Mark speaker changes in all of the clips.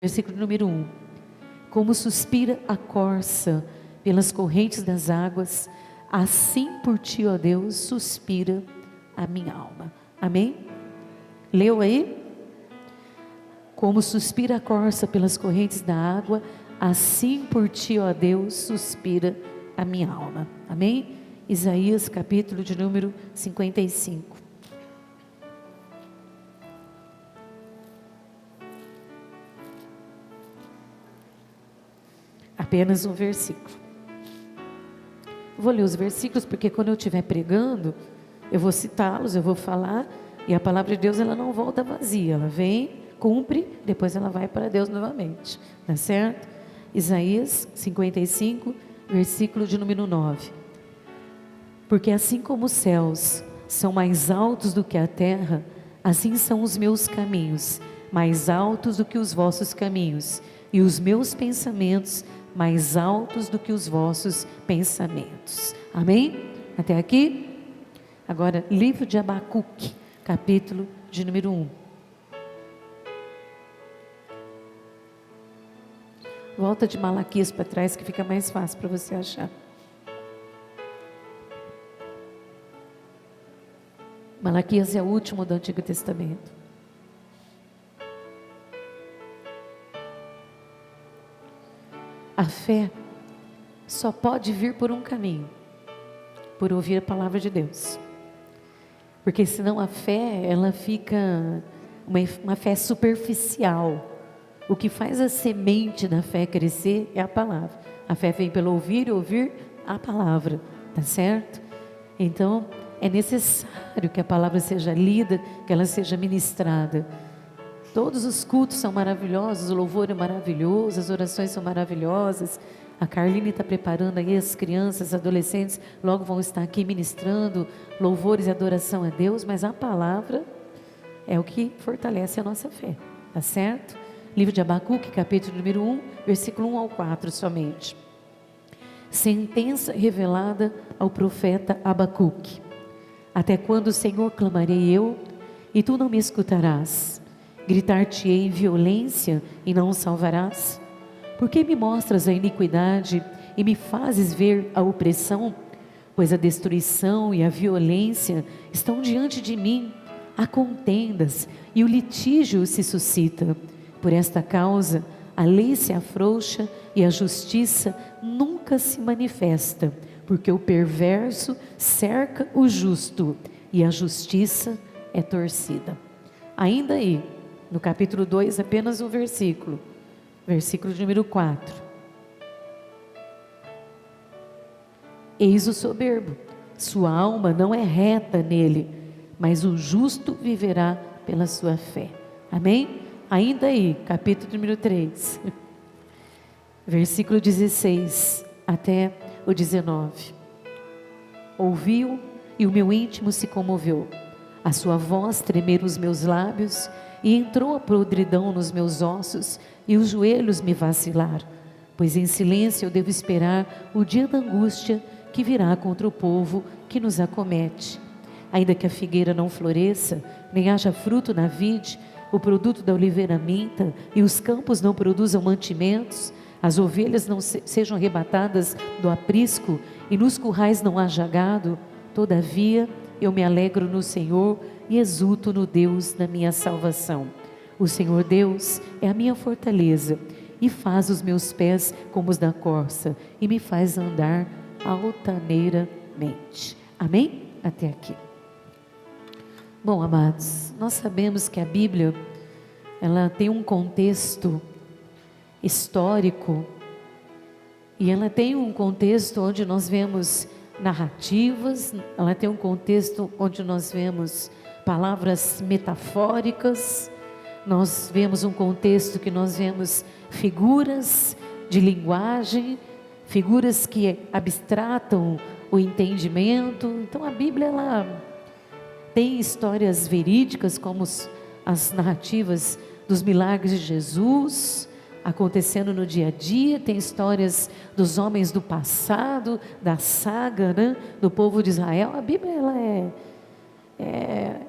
Speaker 1: Versículo número 1. Como suspira a corça pelas correntes das águas, assim por ti, ó Deus, suspira a minha alma. Amém? Leu aí? Como suspira a corça pelas correntes da água, assim por ti, ó Deus, suspira a minha alma. Amém? Isaías capítulo de número 55. Apenas um versículo. Vou ler os versículos, porque quando eu estiver pregando, eu vou citá-los, eu vou falar, e a palavra de Deus, ela não volta vazia, ela vem, cumpre, depois ela vai para Deus novamente, tá certo? Isaías 55, versículo de número 9. Porque assim como os céus são mais altos do que a terra, assim são os meus caminhos, mais altos do que os vossos caminhos, e os meus pensamentos mais altos do que os vossos pensamentos. Amém? Até aqui? Agora, livro de Abacuque, capítulo de número 1. Volta de Malaquias para trás, que fica mais fácil para você achar. Malaquias é o último do Antigo Testamento. A fé só pode vir por um caminho, por ouvir a palavra de Deus. Porque senão a fé, ela fica uma fé superficial. O que faz a semente da fé crescer é a palavra. A fé vem pelo ouvir e ouvir a palavra, tá certo? Então, é necessário que a palavra seja lida, que ela seja ministrada. Todos os cultos são maravilhosos, o louvor é maravilhoso, as orações são maravilhosas. A Carline está preparando aí as crianças, adolescentes, logo vão estar aqui ministrando louvores e adoração a Deus, mas a palavra é o que fortalece a nossa fé, tá certo? Livro de Abacuque, capítulo número 1, versículo 1 ao 4 somente. Sentença revelada ao profeta Abacuque. Até quando, Senhor, clamarei eu, e tu não me escutarás? Gritar-te-ei violência e não o salvarás? Por que me mostras a iniquidade e me fazes ver a opressão? Pois a destruição e a violência estão diante de mim, há contendas e o litígio se suscita. Por esta causa a lei se afrouxa e a justiça nunca se manifesta, porque o perverso cerca o justo e a justiça é torcida. Ainda aí, no capítulo 2, apenas um versículo, versículo número 4. Eis o soberbo, sua alma não é reta nele, mas o justo viverá pela sua fé. Amém? Ainda aí, capítulo número 3, versículo 16 até o 19. Ouviu e o meu íntimo se comoveu, a sua voz tremeram os meus lábios, e entrou a podridão nos meus ossos, e os joelhos me vacilar. Pois em silêncio eu devo esperar o dia da angústia que virá contra o povo que nos acomete. Ainda que a figueira não floresça, nem haja fruto na vide, o produto da oliveira minta, e os campos não produzam mantimentos, as ovelhas não sejam arrebatadas do aprisco, e nos currais não haja gado, todavia eu me alegro no Senhor e exulto no Deus da minha salvação. O Senhor Deus é a minha fortaleza e faz os meus pés como os da corça e me faz andar altaneiramente. Amém? Até aqui. Bom, amados, nós sabemos que a Bíblia, ela tem um contexto histórico e ela tem um contexto onde nós vemos narrativas, ela tem um contexto onde nós vemos palavras metafóricas, nós vemos um contexto que nós vemos figuras de linguagem, figuras que abstratam o entendimento. Então a Bíblia, ela tem histórias verídicas, como as narrativas dos milagres de Jesus acontecendo no dia a dia, tem histórias dos homens do passado, da saga, né, do povo de Israel. A Bíblia, ela é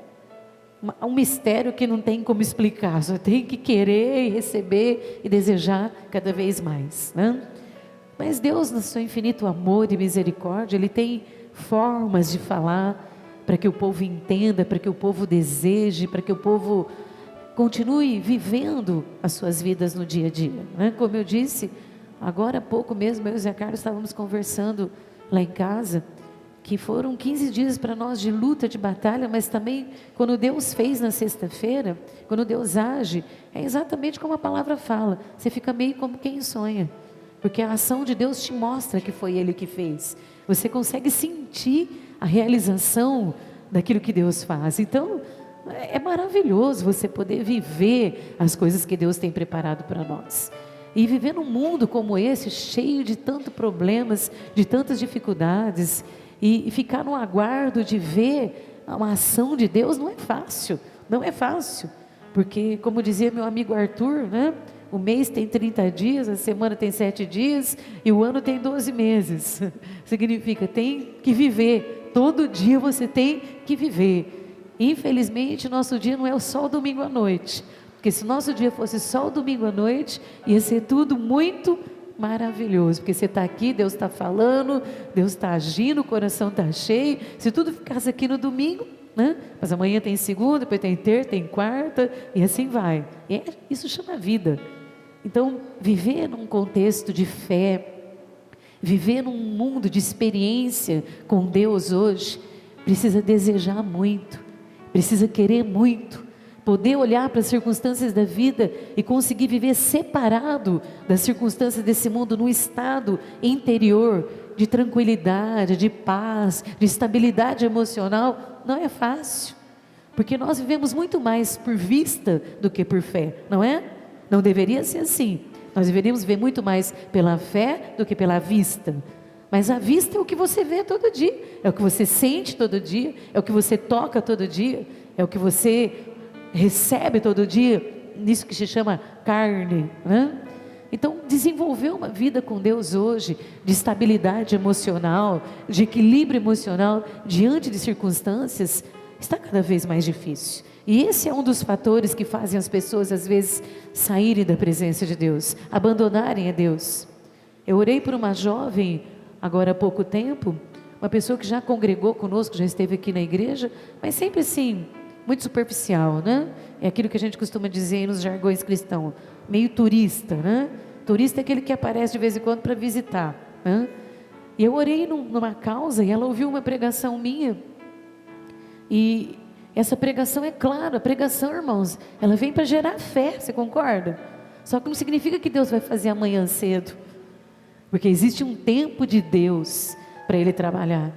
Speaker 1: um mistério que não tem como explicar, só tem que querer e receber e desejar cada vez mais, né? Mas Deus, no seu infinito amor e misericórdia, Ele tem formas de falar para que o povo entenda, para que o povo deseje, para que o povo continue vivendo as suas vidas no dia a dia, né? Como eu disse, agora há pouco mesmo, eu e o Zé Carlos estávamos conversando lá em casa, que foram 15 dias para nós de luta, de batalha, mas também quando Deus fez na sexta-feira, quando Deus age, é exatamente como a palavra fala, você fica meio como quem sonha, porque a ação de Deus te mostra que foi Ele que fez, você consegue sentir a realização daquilo que Deus faz. Então é maravilhoso você poder viver as coisas que Deus tem preparado para nós, e viver num mundo como esse, cheio de tantos problemas, de tantas dificuldades, e ficar no aguardo de ver uma ação de Deus não é fácil, não é fácil, porque como dizia meu amigo Arthur, né? O mês tem 30 dias, a semana tem 7 dias e o ano tem 12 meses, significa tem que viver, todo dia você tem que viver. Infelizmente nosso dia não é só o domingo à noite, porque se nosso dia fosse só o domingo à noite, ia ser tudo muito maravilhoso, porque você está aqui, Deus está falando, Deus está agindo, o coração está cheio. Se tudo ficasse aqui no domingo, né? Mas amanhã tem segunda, depois tem terça, tem quarta, e assim vai. Isso chama vida. Então, viver num contexto de fé, viver num mundo de experiência com Deus hoje, precisa desejar muito, precisa querer muito, poder olhar para as circunstâncias da vida e conseguir viver separado das circunstâncias desse mundo, num estado interior de tranquilidade, de paz, de estabilidade emocional. Não é fácil, porque nós vivemos muito mais por vista do que por fé, não é? Não deveria ser assim. Nós deveríamos ver muito mais pela fé do que pela vista. Mas a vista é o que você vê todo dia, é o que você sente todo dia, é o que você toca todo dia, é o que você recebe todo dia, nisso que se chama carne, né? Então, desenvolver uma vida com Deus hoje, de estabilidade emocional, de equilíbrio emocional, diante de circunstâncias, está cada vez mais difícil. E esse é um dos fatores que fazem as pessoas, às vezes, saírem da presença de Deus, abandonarem a Deus. Eu orei por uma jovem, agora há pouco tempo, uma pessoa que já congregou conosco, já esteve aqui na igreja, mas sempre assim, muito superficial, né? É aquilo que a gente costuma dizer aí nos jargões cristãos, meio turista, né? Turista é aquele que aparece de vez em quando para visitar, né? E eu orei numa causa e ela ouviu uma pregação minha, e essa pregação, é claro, a pregação, irmãos, ela vem para gerar fé, você concorda? Só que não significa que Deus vai fazer amanhã cedo, porque existe um tempo de Deus para Ele trabalhar.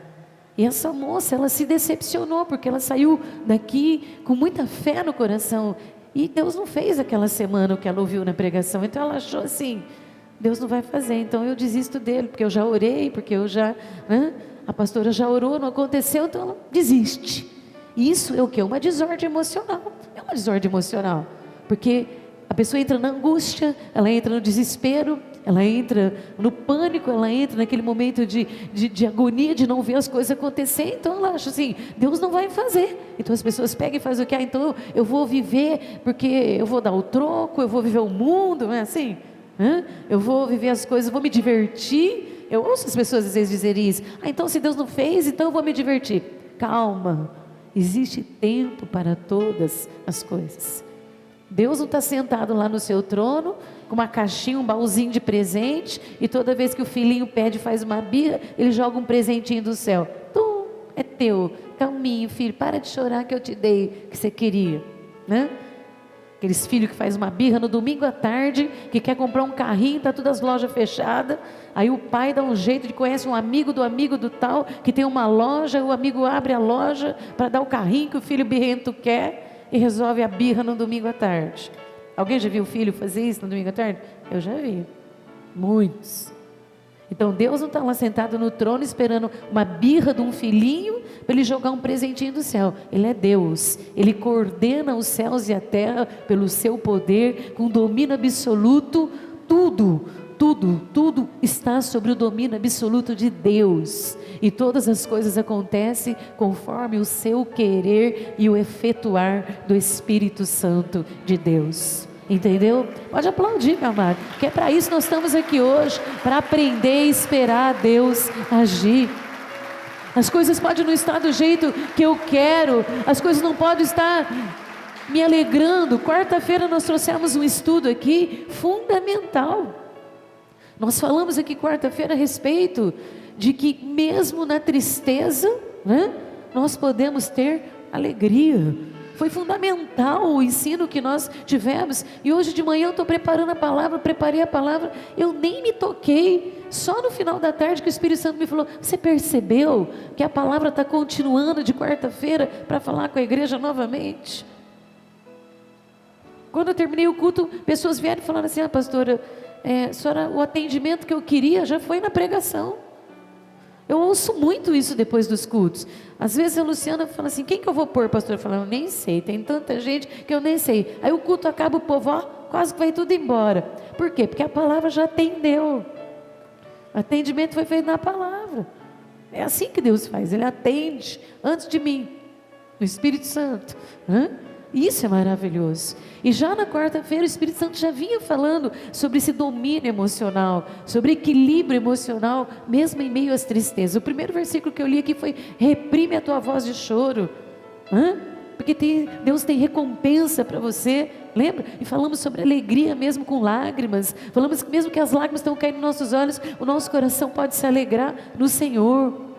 Speaker 1: E essa moça, ela se decepcionou, porque ela saiu daqui com muita fé no coração, e Deus não fez aquela semana o que ela ouviu na pregação. Então ela achou assim, Deus não vai fazer, então eu desisto dele, porque eu já orei, porque eu já, né? A pastora já orou, não aconteceu, então ela desiste. Isso é o que? Uma desordem emocional. É uma desordem emocional, porque a pessoa entra na angústia, ela entra no desespero, ela entra no pânico, ela entra naquele momento de agonia, de não ver as coisas acontecer. Então ela acha assim, Deus não vai fazer. Então as pessoas pegam e fazem o que? Então eu vou viver, porque eu vou dar o troco, eu vou viver o mundo, não é assim? Eu vou viver as coisas, vou me divertir. Eu ouço as pessoas às vezes dizerem isso, então se Deus não fez, então eu vou me divertir. Calma, existe tempo para todas as coisas. Deus não está sentado lá no seu trono, com uma caixinha, um baúzinho de presente, e toda vez que o filhinho pede, faz uma birra, ele joga um presentinho do céu. Tum, é teu, calminho filho, para de chorar que eu te dei o que você queria, né? Aqueles filhos que faz uma birra no domingo à tarde, que quer comprar um carrinho, está todas as lojas fechadas, aí o pai dá um jeito de conhece um amigo do tal, que tem uma loja, o amigo abre a loja para dar o carrinho que o filho birrento quer, e resolve a birra no domingo à tarde. Alguém já viu o filho fazer isso no domingo à tarde? Eu já vi, muitos. Então Deus não está lá sentado no trono esperando uma birra de um filhinho para ele jogar um presentinho do céu. Ele é Deus, Ele coordena os céus e a terra pelo seu poder, com domínio absoluto. Tudo tudo está sobre o domínio absoluto de Deus, e todas as coisas acontecem conforme o seu querer e o efetuar do Espírito Santo de Deus. Entendeu? Pode aplaudir, meu amado, que é para isso que nós estamos aqui hoje, para aprender e esperar Deus agir. As coisas podem não estar do jeito que eu quero, as coisas não podem estar me alegrando. Quarta-feira nós trouxemos um estudo aqui fundamental. Nós falamos aqui quarta-feira a respeito de que mesmo na tristeza, né, nós podemos ter alegria. Foi fundamental o ensino que nós tivemos. E hoje de manhã eu estou preparando a palavra, preparei a palavra, eu nem me toquei. Só no final da tarde que o Espírito Santo me falou: você percebeu que a palavra está continuando de quarta-feira para falar com a igreja novamente? Quando eu terminei o culto, pessoas vieram e falaram assim: pastora, senhora, o atendimento que eu queria já foi na pregação. Eu ouço muito isso depois dos cultos. Às vezes a Luciana fala assim: quem que eu vou pôr, pastor? Eu falo: eu nem sei, tem tanta gente que eu nem sei. Aí o culto acaba, o povo, quase que vai tudo embora. Por quê? Porque a palavra já atendeu. O atendimento foi feito na palavra. É assim que Deus faz, Ele atende antes de mim, no Espírito Santo. Isso é maravilhoso. E já na quarta-feira o Espírito Santo já vinha falando sobre esse domínio emocional, sobre equilíbrio emocional, mesmo em meio às tristezas. O primeiro versículo que eu li aqui foi: reprime a tua voz de choro, porque Deus tem recompensa para você. Lembra? E falamos sobre alegria mesmo com lágrimas. Falamos que mesmo que as lágrimas estão caindo nos nossos olhos, o nosso coração pode se alegrar no Senhor.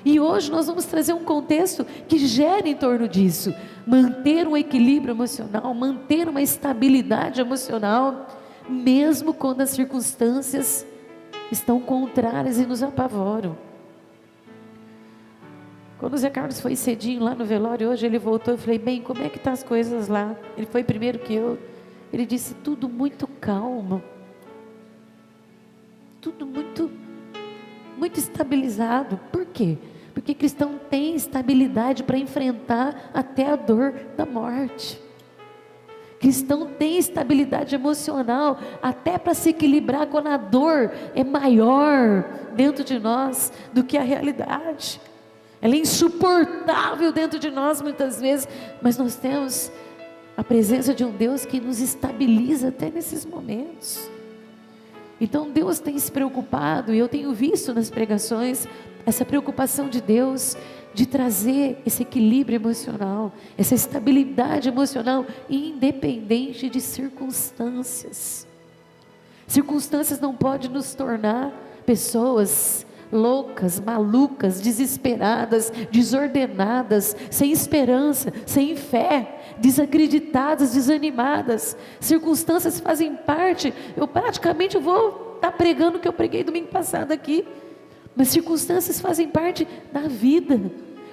Speaker 1: E hoje nós vamos trazer um contexto que gera em torno disso. Manter um equilíbrio emocional, manter uma estabilidade emocional, mesmo quando as circunstâncias estão contrárias e nos apavoram. Quando o Zé Carlos foi cedinho lá no velório, hoje ele voltou, eu falei: bem, como é que estão as coisas lá? Ele foi primeiro que eu. Ele disse: tudo muito calmo, tudo muito estabilizado. Por quê? Porque cristão tem estabilidade para enfrentar até a dor da morte. Cristão tem estabilidade emocional até para se equilibrar quando a dor é maior dentro de nós do que a realidade. Ela é insuportável dentro de nós muitas vezes, mas nós temos a presença de um Deus que nos estabiliza até nesses momentos. Então Deus tem se preocupado, e eu tenho visto nas pregações essa preocupação de Deus de trazer esse equilíbrio emocional, essa estabilidade emocional, independente de circunstâncias. Circunstâncias não podem nos tornar pessoas loucas, malucas, desesperadas, desordenadas, sem esperança, sem fé, desacreditadas, desanimadas. Circunstâncias fazem parte. Eu praticamente vou estar pregando o que eu preguei domingo passado aqui, mas circunstâncias fazem parte da vida.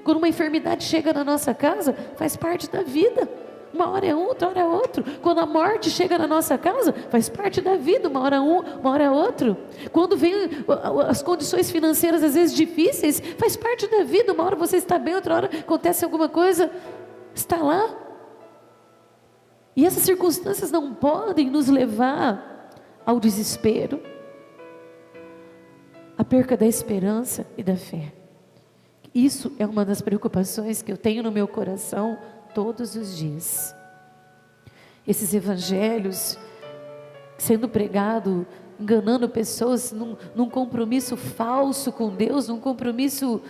Speaker 1: Quando uma enfermidade chega na nossa casa, faz parte da vida. Uma hora é um, outra hora é outro. Quando a morte chega na nossa casa, faz parte da vida. Uma hora um, uma hora é outro. Quando vem as condições financeiras às vezes difíceis, faz parte da vida. Uma hora você está bem, outra hora acontece alguma coisa, está lá. E essas circunstâncias não podem nos levar ao desespero, à perca da esperança e da fé. Isso é uma das preocupações que eu tenho no meu coração todos os dias. Esses evangelhos sendo pregado, enganando pessoas num compromisso falso com Deus, num compromisso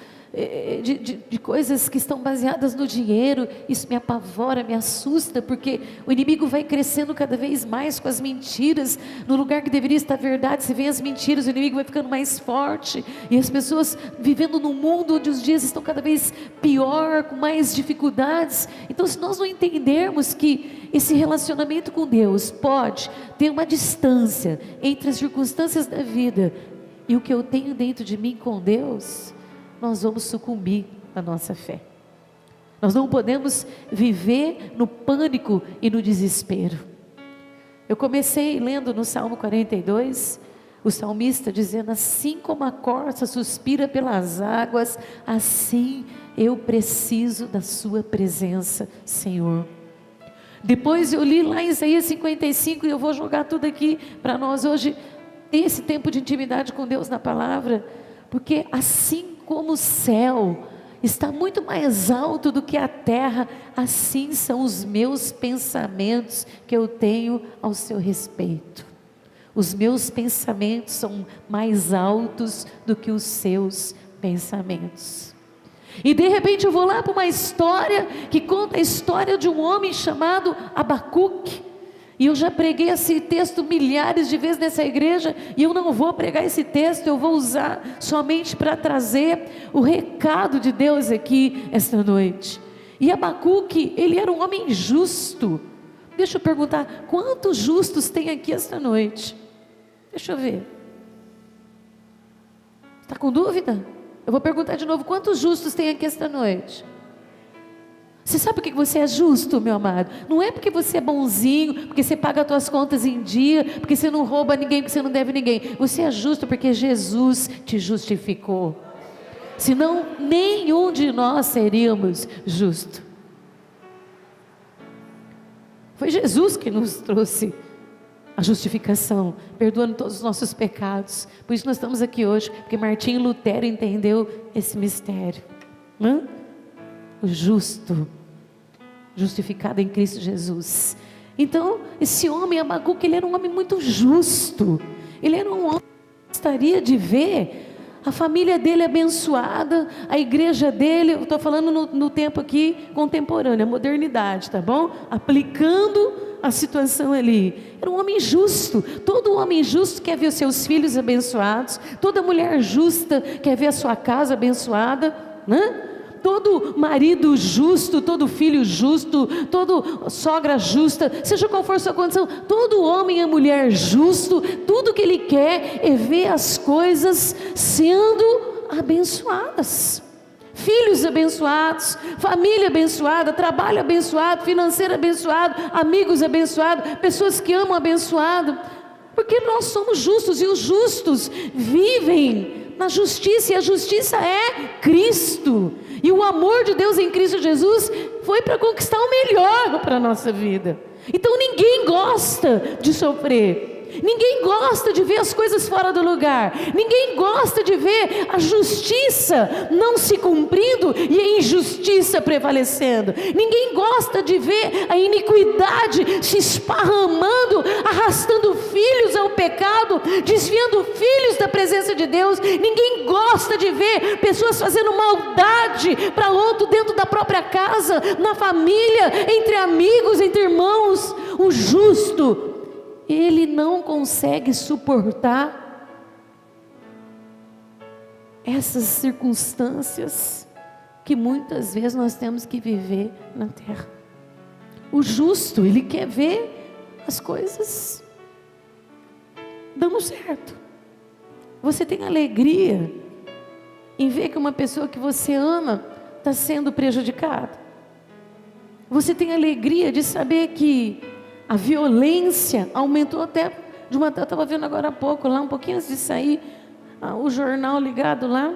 Speaker 1: de coisas que estão baseadas no dinheiro. Isso me apavora, me assusta, porque o inimigo vai crescendo cada vez mais com as mentiras. No lugar que deveria estar a verdade, se vem as mentiras, o inimigo vai ficando mais forte, e as pessoas vivendo num mundo onde os dias estão cada vez pior, com mais dificuldades. Então, se nós não entendermos que esse relacionamento com Deus pode ter uma distância entre as circunstâncias da vida e o que eu tenho dentro de mim com Deus, nós vamos sucumbir à nossa fé. Nós não podemos viver no pânico e no desespero. Eu comecei lendo no Salmo 42, o salmista dizendo: assim como a corça suspira pelas águas, assim eu preciso da sua presença, Senhor. Depois eu li lá em Isaías 55, e eu vou jogar tudo aqui para nós hoje. ter esse tempo de intimidade com Deus na palavra, porque assim como o céu está muito mais alto do que a terra, assim são os meus pensamentos que eu tenho ao seu respeito. Os meus pensamentos são mais altos do que os seus pensamentos. E de repente eu vou lá para uma história que conta a história de um homem chamado Abacuque. E eu já preguei esse texto milhares de vezes nessa igreja, e eu não vou pregar esse texto, eu vou usar somente para trazer o recado de Deus aqui esta noite. E Abacuque, ele era um homem justo. Deixa eu perguntar, quantos justos tem aqui esta noite? Deixa eu ver. Está com dúvida? Eu vou perguntar de novo, quantos justos tem aqui esta noite? Você sabe por que você é justo, meu amado? Não é porque você é bonzinho, porque você paga as suas contas em dia, porque você não rouba ninguém, porque você não deve ninguém. Você é justo porque Jesus te justificou. Senão nenhum de nós seríamos justos. Foi Jesus que nos trouxe a justificação, perdoando todos os nossos pecados. Por isso nós estamos aqui hoje, porque Martinho Lutero entendeu esse mistério. O justo, justificado em Cristo Jesus. Então, esse homem Abacuque, ele era um homem muito justo. Ele era um homem que gostaria de ver a família dele abençoada, a igreja dele, eu estou falando no tempo aqui contemporâneo, a modernidade, tá bom? Aplicando a situação ali. Era um homem justo. Todo homem justo quer ver os seus filhos abençoados. Toda mulher justa quer ver a sua casa abençoada, né? Todo marido justo, todo filho justo, toda sogra justa, seja qual for a sua condição, todo homem e mulher justo, tudo que ele quer é ver as coisas sendo abençoadas. Filhos abençoados, família abençoada, trabalho abençoado, financeiro abençoado, amigos abençoados, pessoas que amam abençoado, porque nós somos justos e os justos vivem na justiça, e a justiça é Cristo, e o amor de Deus em Cristo Jesus foi para conquistar o melhor para a nossa vida. Então ninguém gosta de sofrer, ninguém gosta de ver as coisas fora do lugar, ninguém gosta de ver a justiça não se cumprindo e a injustiça prevalecendo, ninguém gosta de ver a iniquidade se esparramando, arrastando filhos ao pecado, desviando filhos da presença de Deus. Ninguém gosta de ver pessoas fazendo maldade para outro dentro da própria casa, na família, entre amigos, entre irmãos. O justo, ele não consegue suportar essas circunstâncias que muitas vezes nós temos que viver na terra. O justo, ele quer ver as coisas dando certo. Você tem alegria em ver que uma pessoa que você ama está sendo prejudicada? Você tem alegria de saber que a violência aumentou até de uma... Eu estava vendo agora há pouco, lá um pouquinho antes de sair, o jornal ligado lá,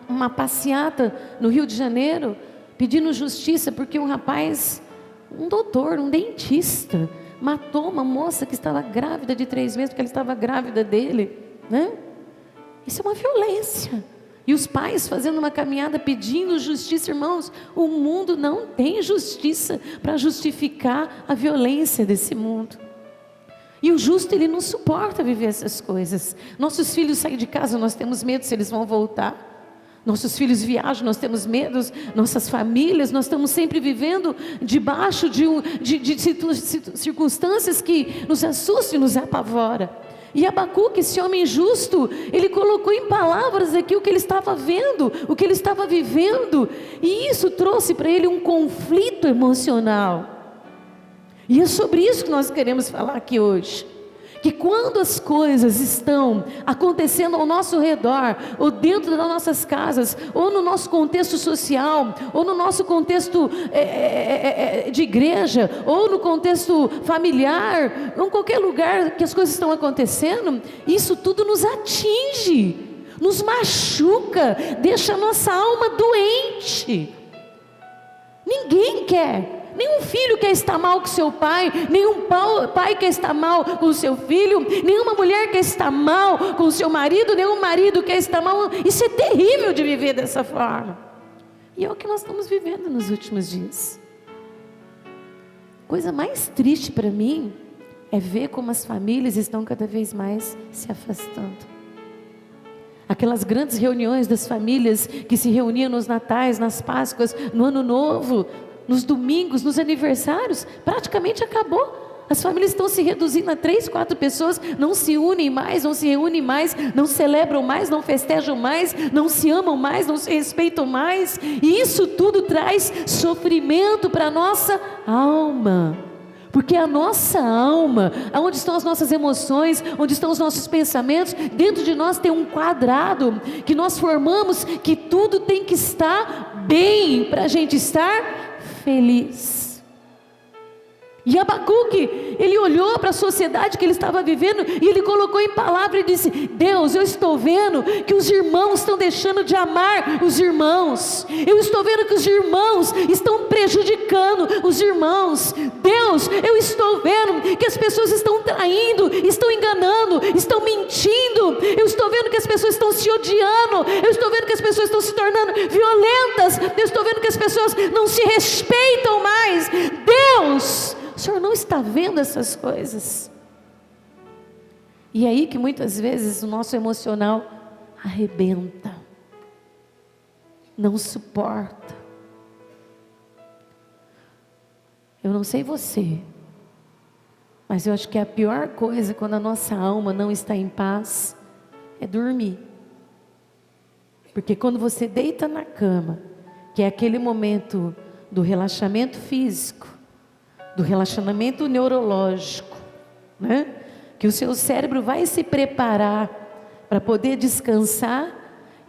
Speaker 1: uma passeata no Rio de Janeiro, pedindo justiça, porque um rapaz, um doutor, um dentista, matou uma moça que estava grávida de 3 meses, porque ela estava grávida dele, né? Isso é uma violência. E os pais fazendo uma caminhada pedindo justiça. Irmãos, o mundo não tem justiça para justificar a violência desse mundo. E o justo, ele não suporta viver essas coisas. Nossos filhos saem de casa, nós temos medo se eles vão voltar. Nossos filhos viajam, nós temos medo. Nossas famílias, nós estamos sempre vivendo debaixo de circunstâncias que nos assustam e nos apavoram. E Abacuque, esse homem justo, ele colocou em palavras aqui o que ele estava vendo, o que ele estava vivendo, e isso trouxe para ele um conflito emocional. E é sobre isso que nós queremos falar aqui hoje. Que quando as coisas estão acontecendo ao nosso redor, ou dentro das nossas casas, ou no nosso contexto social, ou no nosso contexto de igreja, ou no contexto familiar, ou em qualquer lugar que as coisas estão acontecendo, isso tudo nos atinge, nos machuca, deixa a nossa alma doente. Ninguém quer Nenhum filho quer estar mal com seu pai, nenhum pai quer estar mal com o seu filho, nenhuma mulher quer estar mal com o seu marido, nenhum marido quer estar mal. Isso é terrível de viver dessa forma. E é o que nós estamos vivendo nos últimos dias. Coisa mais triste para mim é ver como as famílias estão cada vez mais se afastando. Aquelas grandes reuniões das famílias que se reuniam nos natais, nas Páscoas, no Ano Novo, nos domingos, nos aniversários, praticamente acabou. As famílias estão se reduzindo a 3, 4 pessoas, não se unem mais, não se reúnem mais, não celebram mais, não festejam mais, não se amam mais, não se respeitam mais. E isso tudo traz sofrimento para a nossa alma. Porque a nossa alma, onde estão as nossas emoções, onde estão os nossos pensamentos, dentro de nós tem um quadrado que nós formamos, que tudo tem que estar bem para a gente estar feliz. E Abacuque, ele olhou para a sociedade que ele estava vivendo e ele colocou em palavra e disse: Deus, eu estou vendo que os irmãos estão deixando de amar os irmãos, eu estou vendo que os irmãos estão prejudicando os irmãos. Deus, eu estou vendo que as pessoas estão traindo, estão enganando, estão mentindo, eu estou vendo que as pessoas estão se odiando, eu estou vendo que as pessoas estão se tornando violentas, eu estou vendo que as pessoas não se respeitam mais. Deus, o Senhor não está vendo essas coisas? E é aí que muitas vezes o nosso emocional arrebenta, não suporta. Eu não sei você, mas eu acho que a pior coisa quando a nossa alma não está em paz é dormir. Porque quando você deita na cama, que é aquele momento do relaxamento físico, do relacionamento neurológico, né? Que o seu cérebro vai se preparar para poder descansar,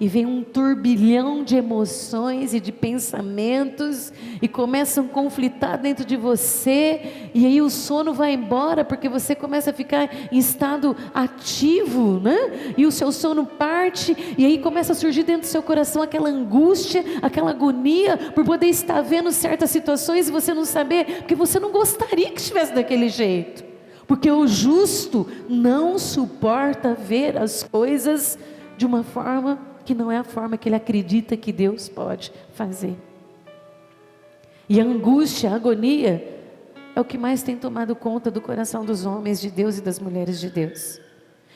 Speaker 1: e vem um turbilhão de emoções e de pensamentos, e começam a conflitar dentro de você, e aí o sono vai embora, porque você começa a ficar em estado ativo, né? E o seu sono parte, e aí começa a surgir dentro do seu coração aquela angústia, aquela agonia, por poder estar vendo certas situações, e você não saber, porque você não gostaria que estivesse daquele jeito, porque o justo não suporta ver as coisas de uma forma que não é a forma que ele acredita que Deus pode fazer. E a angústia, a agonia, é o que mais tem tomado conta do coração dos homens de Deus e das mulheres de Deus.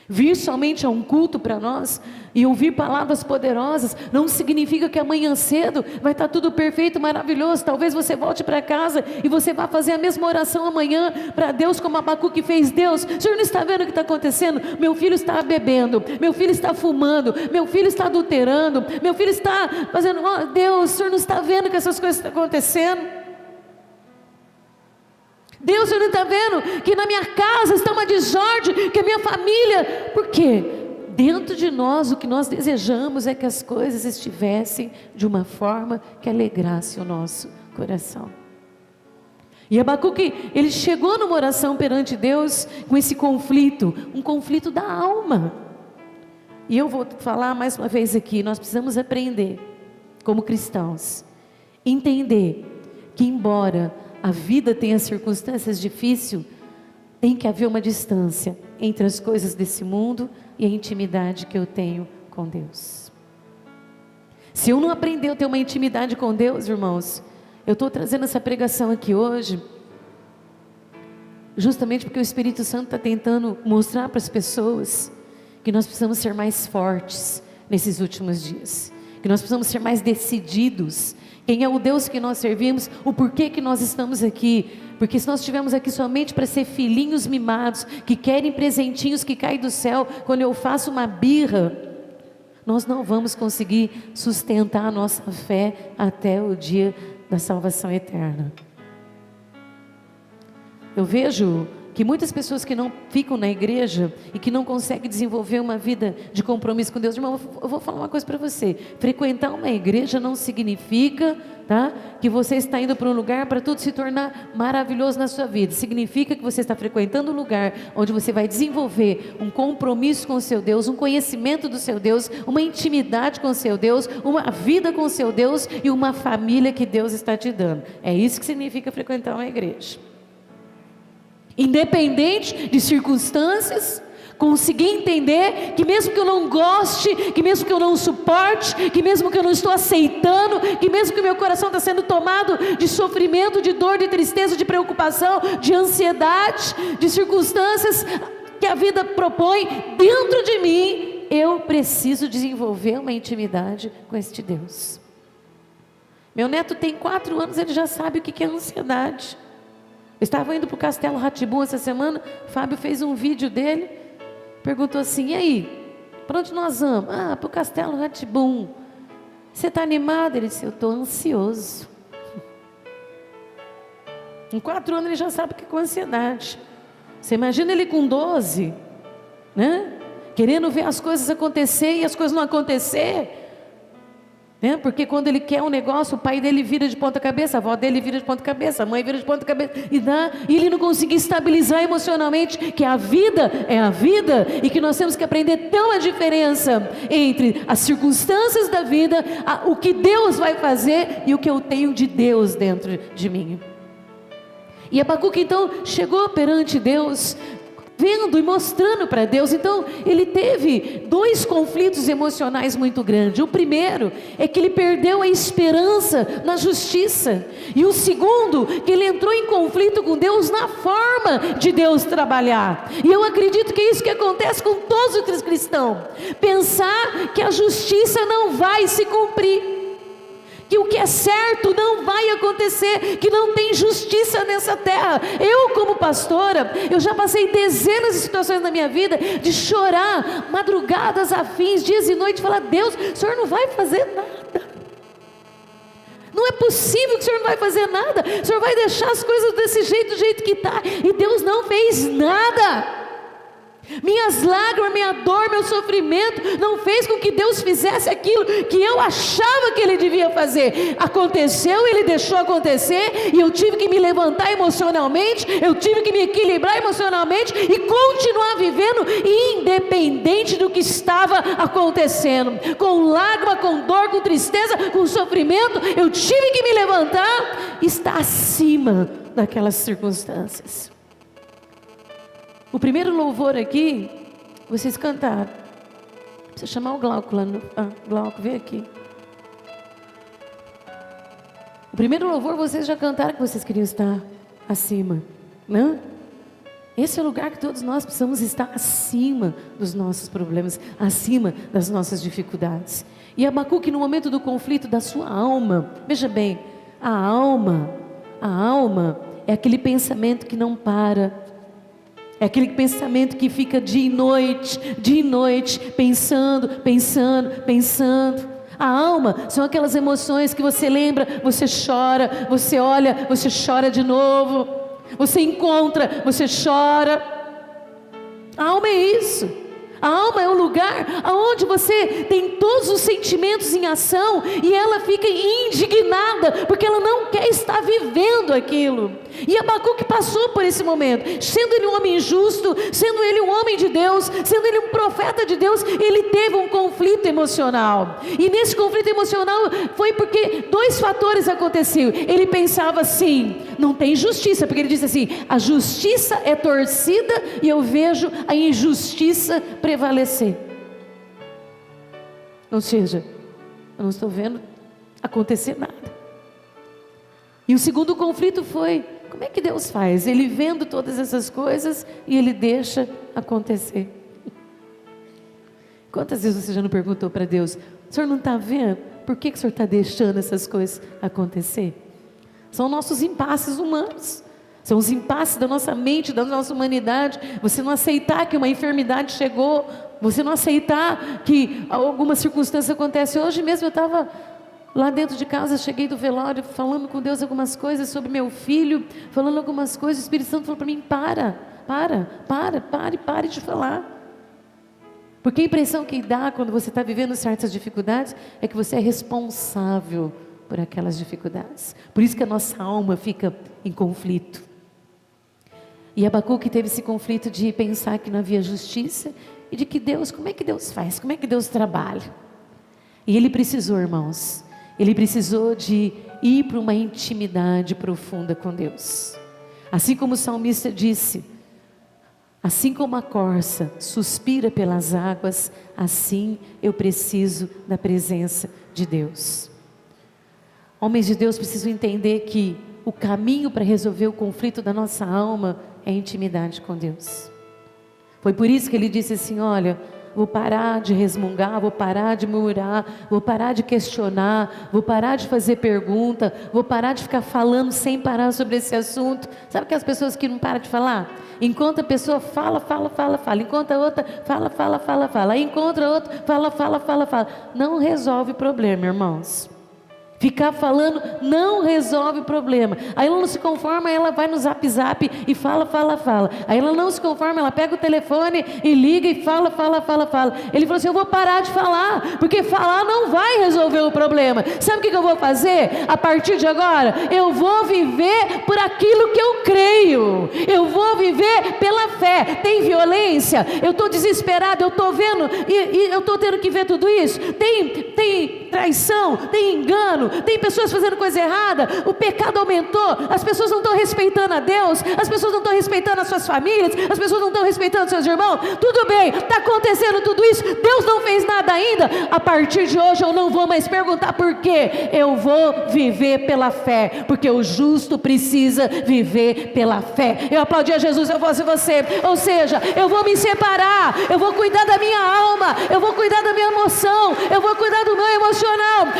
Speaker 1: Vir somente a um culto para nós e ouvir palavras poderosas não significa que amanhã cedo vai estar tudo perfeito, maravilhoso. Talvez você volte para casa e você vá fazer a mesma oração amanhã para Deus, como Abacuque fez. Deus, o Senhor não está vendo o que está acontecendo? Meu filho está bebendo, meu filho está fumando, meu filho está adulterando, meu filho está fazendo... Oh, Deus, o Senhor não está vendo que essas coisas estão acontecendo? Deus, você não está vendo que na minha casa está uma desordem, que a minha família... Por quê? Dentro de nós o que nós desejamos é que as coisas estivessem de uma forma que alegrasse o nosso coração. E Abacuque, ele chegou numa oração perante Deus com esse conflito, um conflito da alma. E eu vou falar mais uma vez aqui, nós precisamos aprender, como cristãos, entender que embora a vida tenha circunstâncias difíceis, tem que haver uma distância entre as coisas desse mundo e a intimidade que eu tenho com Deus. Se eu não aprender a ter uma intimidade com Deus, irmãos, eu estou trazendo essa pregação aqui hoje, justamente porque o Espírito Santo está tentando mostrar para as pessoas que nós precisamos ser mais fortes nesses últimos dias, que nós precisamos ser mais decididos. Quem é o Deus que nós servimos, o porquê que nós estamos aqui. Porque se nós estivermos aqui somente para ser filhinhos mimados, que querem presentinhos que caem do céu, quando eu faço uma birra, nós não vamos conseguir sustentar a nossa fé até o dia da salvação eterna. Eu vejo que muitas pessoas que não ficam na igreja e que não conseguem desenvolver uma vida de compromisso com Deus, irmão, eu vou falar uma coisa para você: frequentar uma igreja não significa, tá, que você está indo para um lugar para tudo se tornar maravilhoso na sua vida. Significa que você está frequentando um lugar onde você vai desenvolver um compromisso com o seu Deus, um conhecimento do seu Deus, uma intimidade com o seu Deus, uma vida com o seu Deus e uma família que Deus está te dando. É isso que significa frequentar uma igreja. Independente de circunstâncias, conseguir entender que mesmo que eu não goste, que mesmo que eu não suporte, que mesmo que eu não estou aceitando, que mesmo que o meu coração está sendo tomado de sofrimento, de dor, de tristeza, de preocupação, de ansiedade, de circunstâncias que a vida propõe dentro de mim, eu preciso desenvolver uma intimidade com este Deus. Meu neto tem 4 anos, ele já sabe o que é ansiedade. Eu estava indo para o Castelo Ra-Tim-Bum essa semana, o Fábio fez um vídeo dele, perguntou assim: e aí, para onde nós vamos? Ah, para o Castelo Ra-Tim-Bum. Você está animado? Ele disse: eu estou ansioso. Com 4 anos ele já sabe o que é ansiedade. Você imagina ele com 12, né? Querendo ver as coisas acontecer e as coisas não acontecer. Porque quando ele quer um negócio, o pai dele vira de ponta cabeça, a avó dele vira de ponta cabeça, a mãe vira de ponta cabeça, e ele não consegue estabilizar emocionalmente que a vida é a vida, e que nós temos que aprender a ter uma diferença entre as circunstâncias da vida, o que Deus vai fazer e o que eu tenho de Deus dentro de mim. E Abacuque então chegou perante Deus, vendo e mostrando para Deus. Então ele teve 2 conflitos emocionais muito grandes. O primeiro é que ele perdeu a esperança na justiça, e o segundo, que ele entrou em conflito com Deus na forma de Deus trabalhar. E eu acredito que é isso que acontece com todos os cristãos: pensar que a justiça não vai se cumprir, que o que é certo não vai acontecer, que não tem justiça nessa terra. Eu, como pastora, eu já passei dezenas de situações na minha vida de chorar madrugadas afins, dias e noites, falar: Deus, o Senhor não vai fazer nada. Não é possível que o Senhor não vai fazer nada. O Senhor vai deixar as coisas desse jeito, do jeito que está. E Deus não fez nada. Minhas lágrimas, minha dor, meu sofrimento não fez com que Deus fizesse aquilo que eu achava que Ele devia fazer. Aconteceu, Ele deixou acontecer, e eu tive que me levantar emocionalmente, eu tive que me equilibrar emocionalmente e continuar vivendo independente do que estava acontecendo, com lágrima, com dor, com tristeza, com sofrimento. Eu tive que me levantar e estar acima daquelas circunstâncias. O primeiro louvor aqui, vocês cantaram. Precisa chamar o Glauco lá no... Glauco, vem aqui. O primeiro louvor vocês já cantaram que vocês queriam estar acima, né? Esse é o lugar que todos nós precisamos estar acima dos nossos problemas, acima das nossas dificuldades. E Abacuque, no momento do conflito da sua alma, veja bem, a alma é aquele pensamento que não para. É aquele pensamento que fica dia e noite, pensando. A alma são aquelas emoções que você lembra, você chora, você olha, você chora de novo, você encontra, você chora. A alma é isso. A alma é um lugar onde você tem todos os sentimentos em ação, e ela fica indignada, porque ela não quer estar vivendo aquilo. E Abacuque passou por esse momento, sendo ele um homem justo, sendo ele um homem de Deus, sendo ele um profeta de Deus, ele teve um conflito emocional. E nesse conflito emocional foi porque 2 fatores aconteceram. Ele pensava assim: não tem justiça, porque ele disse assim: a justiça é torcida e eu vejo a injustiça prevalecer. Ou seja, eu não estou vendo acontecer nada. E o segundo conflito foi: como é que Deus faz? Ele vendo todas essas coisas e Ele deixa acontecer. Quantas vezes você já não perguntou para Deus: o Senhor não está vendo? Por que o Senhor está deixando essas coisas acontecer? São nossos impasses humanos. São os impasses da nossa mente, da nossa humanidade. Você não aceitar que uma enfermidade chegou, você não aceitar que alguma circunstância acontece. Hoje mesmo eu estava lá dentro de casa, cheguei do velório, falando com Deus algumas coisas sobre meu filho, falando algumas coisas. O Espírito Santo falou para mim: pare de falar. Porque a impressão que dá quando você está vivendo certas dificuldades é que você é responsável por aquelas dificuldades. Por isso que a nossa alma fica em conflito. E Abacuque teve esse conflito de pensar que não havia justiça e de que Deus, como é que Deus faz? Como é que Deus trabalha? E ele precisou, irmãos, ele precisou de ir para uma intimidade profunda com Deus. Assim como o salmista disse, assim como a corça suspira pelas águas, assim eu preciso da presença de Deus. Homens de Deus precisam entender que o caminho para resolver o conflito da nossa alma é a intimidade com Deus. Foi por isso que ele disse assim, olha, vou parar de resmungar, vou parar de murmurar, vou parar de questionar, vou parar de fazer pergunta, vou parar de ficar falando sem parar sobre esse assunto. Sabe aquelas pessoas que não param de falar? Enquanto a pessoa fala, enquanto a outra fala, aí encontra a outra, fala. Não resolve o problema, irmãos. Ficar falando não resolve o problema. Aí ela não se conforma, ela vai no zap e fala. Aí ela não se conforma, ela pega o telefone e liga e fala. Ele falou assim, eu vou parar de falar, porque falar não vai resolver o problema. Sabe o que eu vou fazer? A partir de agora, eu vou viver por aquilo que eu creio. Eu vou viver pela fé. Tem violência, eu estou desesperado, eu estou vendo, e eu estou tendo que ver tudo isso. Tem traição, tem engano, tem pessoas fazendo coisa errada, o pecado aumentou, as pessoas não estão respeitando a Deus, as pessoas não estão respeitando as suas famílias, as pessoas não estão respeitando seus irmãos. Tudo bem, está acontecendo tudo isso, Deus não fez nada ainda. A partir de hoje eu não vou mais perguntar por quê, eu vou viver pela fé, porque o justo precisa viver pela fé. Eu aplaudi a Jesus, eu fosse você, ou seja, eu vou me separar, eu vou cuidar da minha alma, eu vou cuidar da minha emoção, eu vou cuidar do meu emocional,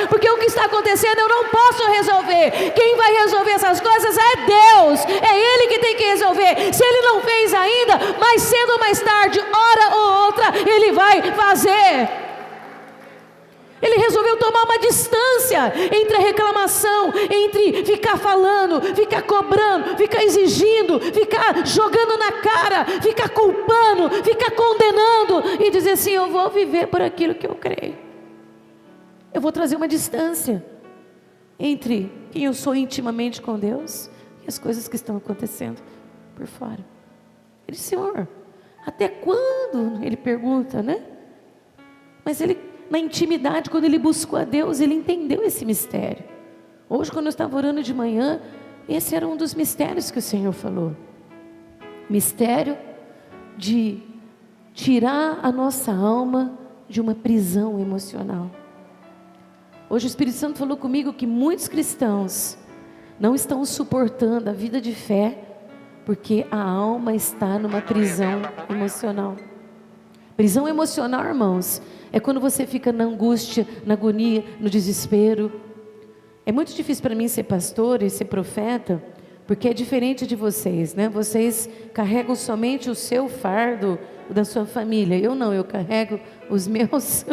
Speaker 1: porque o que está acontecendo eu não posso resolver. Quem vai resolver essas coisas é Deus, é Ele que tem que resolver. Se Ele não fez ainda, mais cedo ou mais tarde, hora ou outra, Ele vai fazer. Ele resolveu tomar uma distância entre a reclamação, entre ficar falando, ficar cobrando, ficar exigindo, ficar jogando na cara, ficar culpando, ficar condenando e dizer assim, eu vou viver por aquilo que eu creio. Eu vou trazer uma distância entre quem eu sou intimamente com Deus e as coisas que estão acontecendo por fora. Ele disse, Senhor, até quando? Ele pergunta, né? Mas ele, na intimidade, quando ele buscou a Deus, ele entendeu esse mistério. Hoje, quando eu estava orando de manhã, esse era um dos mistérios que o Senhor falou. Mistério de tirar a nossa alma de uma prisão emocional. Hoje o Espírito Santo falou comigo que muitos cristãos não estão suportando a vida de fé porque a alma está numa prisão emocional. Prisão emocional, irmãos, é quando você fica na angústia, na agonia, no desespero. É muito difícil para mim ser pastor e ser profeta, porque é diferente de vocês, né? Vocês carregam somente o seu fardo da sua família. Eu não, eu carrego os meus,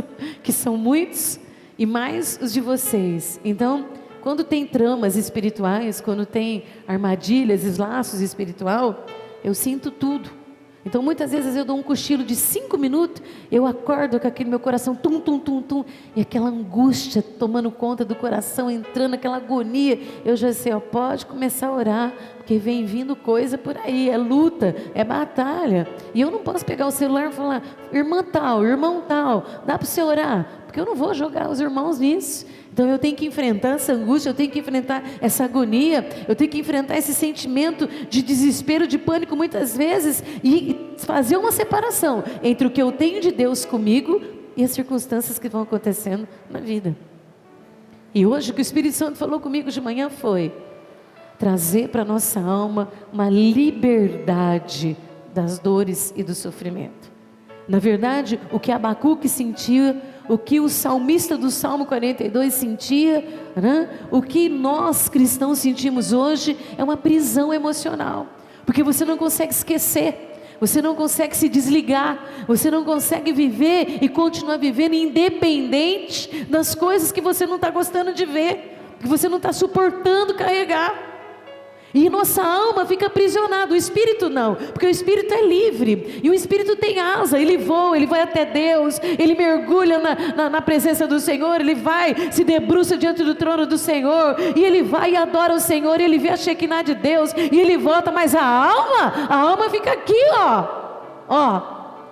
Speaker 1: que são muitos, e mais os de vocês. Então, quando tem tramas espirituais, quando tem armadilhas, laços espiritual, eu sinto tudo. Então muitas vezes eu dou um cochilo de 5 minutos, eu acordo com aquele meu coração tum, e aquela angústia tomando conta do coração, entrando aquela agonia, eu já sei, pode começar a orar, porque vem vindo coisa por aí, é luta, é batalha, e eu não posso pegar o celular e falar, irmã tal, irmão tal, dá para você orar? Porque eu não vou jogar os irmãos nisso. Então eu tenho que enfrentar essa angústia, eu tenho que enfrentar essa agonia, eu tenho que enfrentar esse sentimento de desespero, de pânico muitas vezes, e fazer uma separação entre o que eu tenho de Deus comigo e as circunstâncias que vão acontecendo na vida. E hoje o que o Espírito Santo falou comigo de manhã foi trazer para a nossa alma uma liberdade das dores e do sofrimento. Na verdade, o que Abacuque sentia, o que o salmista do Salmo 42 sentia, né? O que nós cristãos sentimos hoje é uma prisão emocional, porque você não consegue esquecer, você não consegue se desligar, você não consegue viver e continuar vivendo independente das coisas que você não está gostando de ver, que você não está suportando carregar. E nossa alma fica aprisionada, o espírito não, porque o espírito é livre, e o espírito tem asa, ele voa, ele vai até Deus, ele mergulha na presença do Senhor, ele vai, se debruça diante do trono do Senhor, e ele vai e adora o Senhor, e ele vê a Shekinah de Deus, e ele volta, mas a alma fica aqui,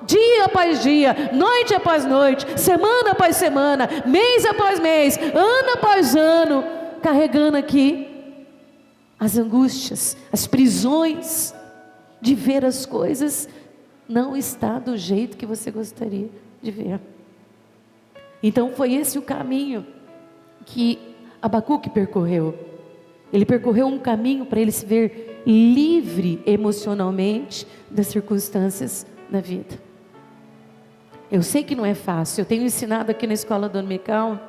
Speaker 1: dia após dia, noite após noite, semana após semana, mês após mês, ano após ano, carregando aqui as angústias, as prisões de ver as coisas não está do jeito que você gostaria de ver. Então foi esse o caminho que Abacuque percorreu. Ele percorreu um caminho para ele se ver livre emocionalmente das circunstâncias da vida. Eu sei que não é fácil. Eu tenho ensinado aqui na escola dominical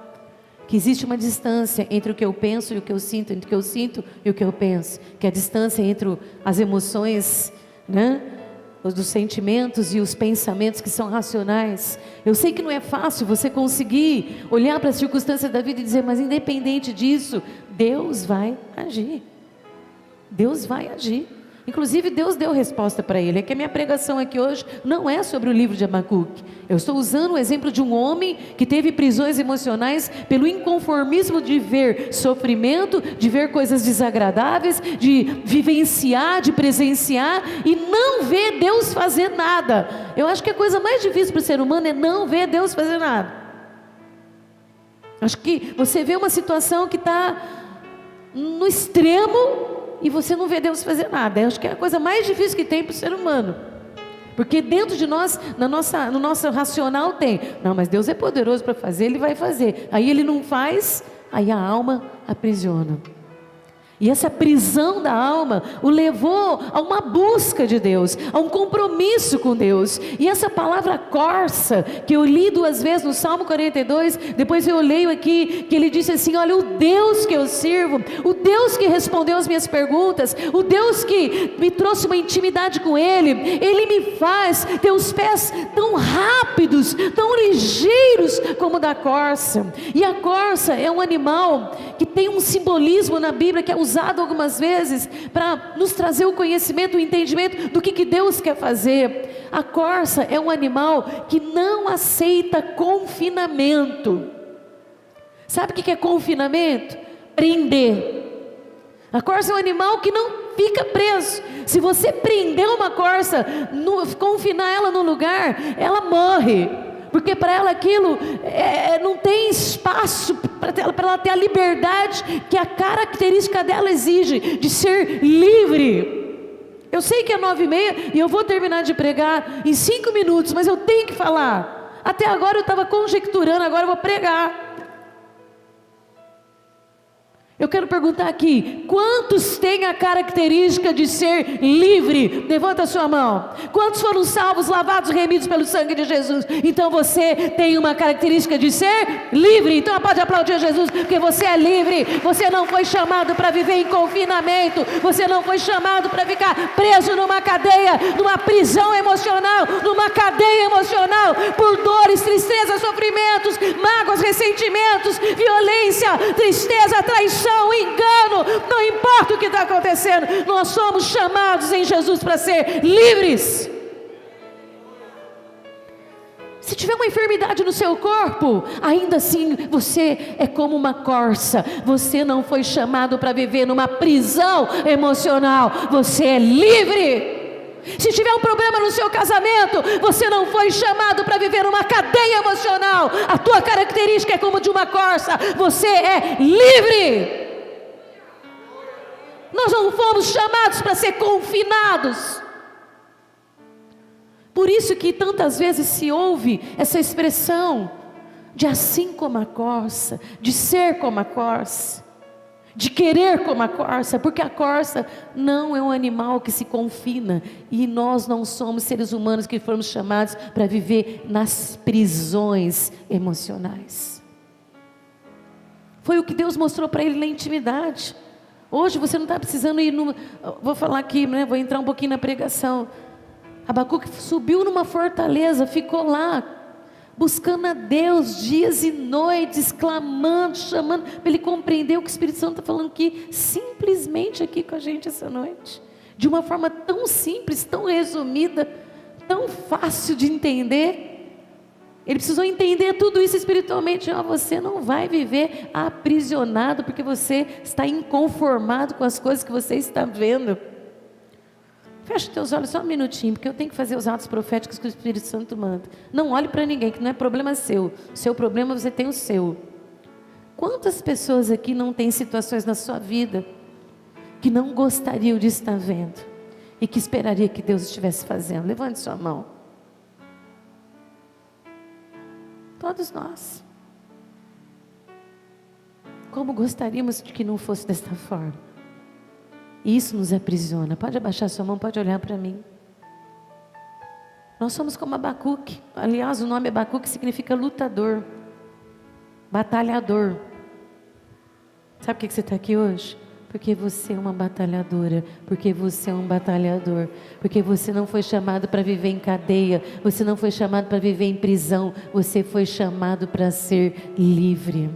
Speaker 1: que existe uma distância entre o que eu penso e o que eu sinto, entre o que eu sinto e o que eu penso, que é a distância entre as emoções, né, dos sentimentos e os pensamentos que são racionais. Eu sei que não é fácil você conseguir olhar para as circunstâncias da vida e dizer, mas independente disso, Deus vai agir. Deus vai agir. Inclusive Deus deu resposta para ele. É que a minha pregação aqui hoje não é sobre o livro de Abacuque. Eu estou usando o exemplo de um homem que teve prisões emocionais pelo inconformismo de ver sofrimento, de ver coisas desagradáveis, de vivenciar, de presenciar e não ver Deus fazer nada. Eu acho que a coisa mais difícil para o ser humano é não ver Deus fazer nada. Acho que você vê uma situação que está no extremo e você não vê Deus fazer nada. Eu acho que é a coisa mais difícil que tem para o ser humano. Porque dentro de nós, no nosso racional tem, não, mas Deus é poderoso para fazer, Ele vai fazer. Aí Ele não faz, aí a alma aprisiona. E essa prisão da alma o levou a uma busca de Deus, a um compromisso com Deus. E essa palavra corça, que eu li 2 vezes no Salmo 42, depois eu leio aqui, que ele disse assim, olha, o Deus que eu sirvo, o Deus que respondeu as minhas perguntas, o Deus que me trouxe uma intimidade com Ele, Ele me faz ter os pés tão rápidos, tão ligeiros como o da corça. E a corça é um animal que tem um simbolismo na Bíblia que é usado algumas vezes para nos trazer o conhecimento, o entendimento do que Deus quer fazer. A corça é um animal que não aceita confinamento. Sabe o que é confinamento? Prender. A corça é um animal que não fica preso. Se você prender uma corça, confinar ela no lugar, ela morre. Porque para ela aquilo não tem espaço para ela ter a liberdade que a característica dela exige, de ser livre. Eu sei que é 9h30 e eu vou terminar de pregar em 5 minutos, mas eu tenho que falar. Até agora eu estava conjecturando, agora eu vou pregar. Eu quero perguntar aqui, quantos têm a característica de ser livre? Levanta a sua mão. Quantos foram salvos, lavados, remidos pelo sangue de Jesus? Então você tem uma característica de ser livre. Então pode aplaudir a Jesus, porque você é livre. Você não foi chamado para viver em confinamento. Você não foi chamado para ficar preso numa cadeia, numa prisão emocional, numa cadeia emocional, por dores, tristeza, sofrimentos, mágoas, ressentimentos, violência, tristeza, traição, engano, não importa o que está acontecendo, nós somos chamados em Jesus para ser livres. Se tiver uma enfermidade no seu corpo, ainda assim você é como uma corça. Você não foi chamado para viver numa prisão emocional, você é livre. Se tiver um problema no seu casamento, você não foi chamado para viver numa cadeia emocional. A tua característica é como de uma corça. Você é livre. Nós não fomos chamados para ser confinados. Por isso que tantas vezes se ouve essa expressão de assim como a corça, de ser como a corça, de querer como a corça, porque a corça não é um animal que se confina, e nós não somos seres humanos que fomos chamados para viver nas prisões emocionais. Foi o que Deus mostrou para ele na intimidade. Hoje você não está precisando ir vou falar aqui, né? Vou entrar um pouquinho na pregação. Abacuque subiu numa fortaleza, ficou lá buscando a Deus dias e noites, clamando, chamando, para ele compreender o que o Espírito Santo está falando aqui, simplesmente aqui com a gente essa noite, de uma forma tão simples, tão resumida, tão fácil de entender. Ele precisou entender tudo isso espiritualmente. Você não vai viver aprisionado porque você está inconformado com as coisas que você está vendo. Fecha os teus olhos só um minutinho, porque eu tenho que fazer os atos proféticos que o Espírito Santo manda. Não olhe para ninguém, que não é problema seu. Seu problema, você tem o seu. Quantas pessoas aqui não têm situações na sua vida que não gostariam de estar vendo e que esperaria que Deus estivesse fazendo? Levante sua mão. Todos nós. Como gostaríamos de que não fosse desta forma. E isso nos aprisiona. Pode abaixar sua mão, pode olhar para mim. Nós somos como Abacuque. Aliás, o nome Abacuque significa lutador, batalhador. Sabe por que você está aqui hoje? Porque você é uma batalhadora, porque você é um batalhador, porque você não foi chamado para viver em cadeia, você não foi chamado para viver em prisão, você foi chamado para ser livre.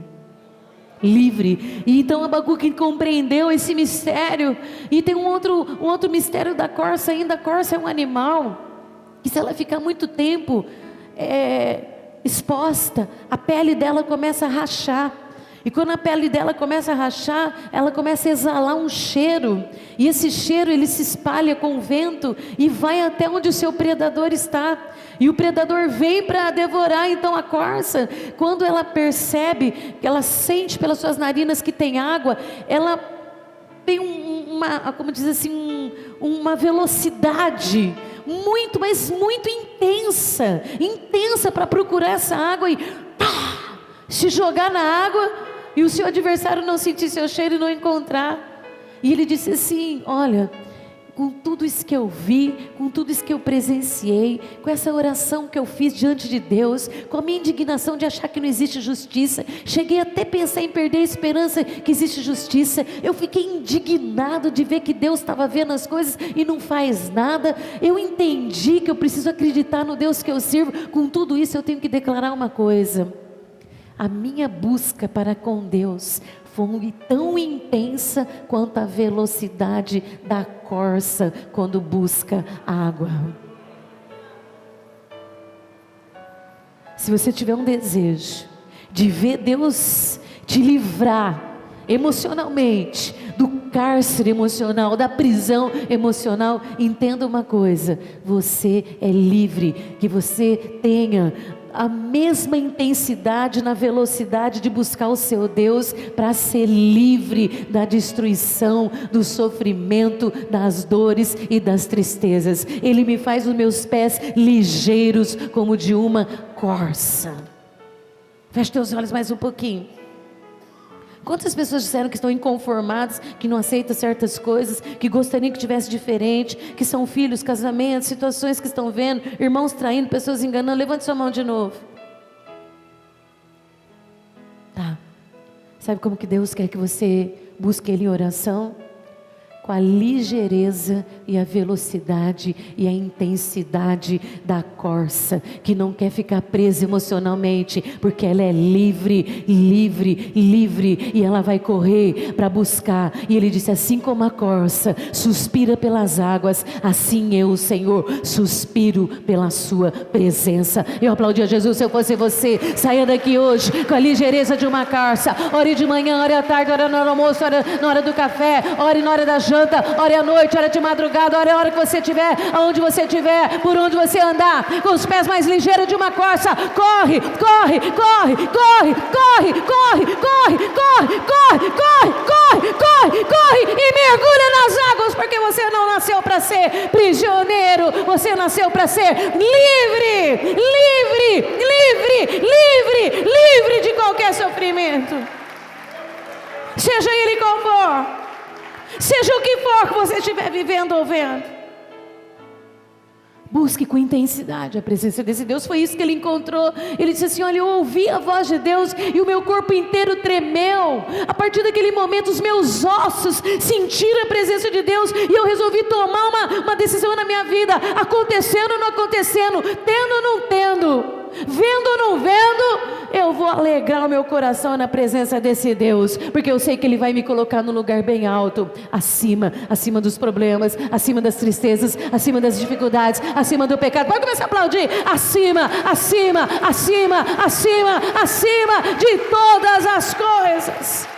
Speaker 1: Livre. E então Abacuque compreendeu esse mistério. E tem um outro mistério da corça ainda. A corça é um animal que, se ela ficar muito tempo exposta, a pele dela começa a rachar. E quando a pele dela começa a rachar, ela começa a exalar um cheiro. E esse cheiro, ele se espalha com o vento e vai até onde o seu predador está. E o predador vem para devorar então a corça. Quando ela percebe, que ela sente pelas suas narinas que tem água, ela tem uma velocidade muito, mas muito intensa para procurar essa água e se jogar na água, e o seu adversário não sentir seu cheiro e não encontrar. E ele disse assim: olha, com tudo isso que eu vi, com tudo isso que eu presenciei, com essa oração que eu fiz diante de Deus, com a minha indignação de achar que não existe justiça, cheguei até a pensar em perder a esperança que existe justiça. Eu fiquei indignado de ver que Deus estava vendo as coisas e não faz nada. Eu entendi que eu preciso acreditar no Deus que eu sirvo. Com tudo isso eu tenho que declarar uma coisa: a minha busca para com Deus foi tão intensa quanto a velocidade da corça quando busca água. Se você tiver um desejo de ver Deus te livrar emocionalmente do cárcere emocional, da prisão emocional, entenda uma coisa: você é livre. Que você tenha a mesma intensidade na velocidade de buscar o seu Deus, para ser livre da destruição, do sofrimento, das dores e das tristezas. Ele me faz os meus pés ligeiros como de uma corça. Feche teus olhos mais um pouquinho. Quantas pessoas disseram que estão inconformadas, que não aceitam certas coisas, que gostariam que tivesse diferente, que são filhos, casamentos, situações que estão vendo, irmãos traindo, pessoas enganando? Levante sua mão de novo. Tá. Sabe como que Deus quer que você busque Ele em oração? Com a ligeireza e a velocidade e a intensidade da corça, que não quer ficar presa emocionalmente, porque ela é livre, e ela vai correr para buscar. E ele disse: assim como a corça suspira pelas águas, assim eu, Senhor, suspiro pela sua presença. Eu aplaudi a Jesus. Se eu fosse você, saia daqui hoje com a ligeireza de uma corça. Ore de manhã, ore à tarde, ore no almoço, ore na hora do café, ore na hora da janta, ore à noite, ore de madrugada, ore a hora que você estiver, aonde você estiver, por onde você andar, com os pés mais ligeiros de uma corça. Corre, corre, corre, corre, corre, corre, corre, corre, corre, corre, corre, corre, corre, e mergulha nas águas, porque você não nasceu para ser prisioneiro, você nasceu para ser livre, livre, livre, livre, livre de qualquer sofrimento, seja ele qual for. Seja o que for que você estiver vivendo ou vendo, busque com intensidade a presença desse Deus. Foi isso que ele encontrou. Ele disse assim: olha, eu ouvi a voz de Deus e o meu corpo inteiro tremeu. A partir daquele momento os meus ossos sentiram a presença de Deus, e eu resolvi tomar uma decisão na minha vida, acontecendo ou não acontecendo, tendo ou não tendo. vendo ou não vendo, eu vou alegrar o meu coração na presença desse Deus, porque eu sei que Ele vai me colocar num lugar bem alto, acima dos problemas, acima das tristezas, acima das dificuldades, acima do pecado. Pode começar a aplaudir. Acima de todas as coisas.